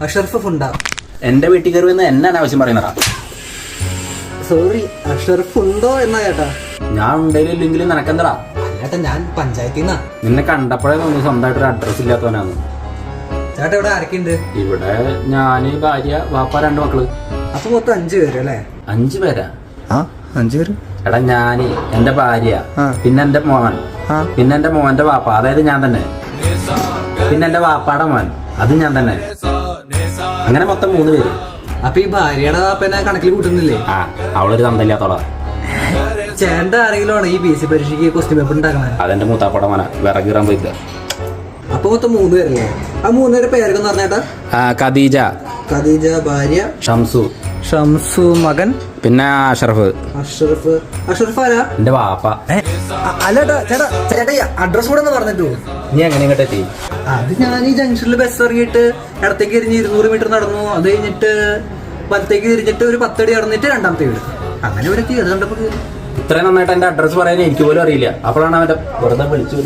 അഷറഫ് ഫുണ്ടാ. എന്റെ വീട്ടിൽ കയറി വന്ന് എന്നാണ് ആവശ്യം പറയുന്നതാ? സോറി, അഷറഫ് ഉണ്ടോ എന്നാ ചേട്ടാ. ഞാൻ ഉണ്ടെങ്കിലും നിനക്കെന്തടാ? ചേട്ടാ ഞാൻ പഞ്ചായത്തിൽ നിന്നാ. നിന്നെ കണ്ടപ്പോഴേ തോന്നി സ്വന്തമായിട്ടൊരു അഡ്രസ് ഇല്ലാത്തവനാന്ന്. ചേട്ടാ ഇവിടെ ആരൊക്കെയുണ്ട്? ഇവിടെ ഞാന്, ഭാര്യ, വാപ്പ, 2 മക്കള്. അപ്പൊ മൊത്തം 5 പേര് അല്ലേ? 5 പേരാ? 5 പേര്. എടാ ഞാന്, എന്റെ ഭാര്യ, പിന്നെ എന്റെ മോൻ, പിന്നെ എന്റെ മോന്റെ വാപ്പ, അതായത് ഞാൻ തന്നെ, പിന്നെ എന്റെ വാപ്പാടെ മോൻ, അതും ഞാൻ തന്നെ. അങ്ങനെ മൊത്തം 3 പേര്. അപ്പൊ ഈ ഭാര്യയുടെ വാപ്പനെ കണക്കിൽ കൂട്ടുന്നില്ലേ? അവളൊരു തന്തയില്ലാത്തോളാ. ചേട്ടന്റെ ആരെങ്കിലും ആണ് ഈ PC പരീക്ഷയ്ക്ക് ക്വസ്റ്റ്യൻ പേപ്പർ ഉണ്ടാക്കണേ? അതെന്റെ മൂത്താപ്പട മോന, വിറകീറാൻ പോയില്ല. അപ്പൊ മൊത്തം 3 പേരല്ലേ? ആ 3 പേരുടെ പേരൊക്കെ പറഞ്ഞേട്ടാ. ഖദീജ, ഭാര്യ ഷംസു, മകൻ പിന്നെ അഷറഫ്. അഷറഫ് ആരാ? എന്റെ വാപ്പ. അല്ലേട്ടാ ചേട്ടാ, ചേട്ടാ അഡ്രസ് കൂടെ ഒന്ന് പറഞ്ഞിട്ടു. നീ എങ്ങനെ ഇങ്ങോട്ട് എത്തി? അത് ഞാൻ ഈ ജംഗ്ഷനിൽ ബസ് ഇറങ്ങിയിട്ട് ഇടത്തേക്ക് തിരിഞ്ഞ് 200 മീറ്റർ നടന്നു. അത് കഴിഞ്ഞിട്ട് വലത്തേക്ക് തിരിഞ്ഞിട്ട് ഒരു 10 അടി നടന്നിട്ട് 2ാമത്തെ വീട്. അങ്ങനെ ഇവിടെ എത്തി. അത് കണ്ടപ്പോ ഇത്രയും നന്നായിട്ട് എന്റെ അഡ്രസ് പറയാൻ എനിക്ക് പോലും അറിയില്ല. അപ്പോഴാണ് അവന്റെ വെറുതെ വിളിച്ചു.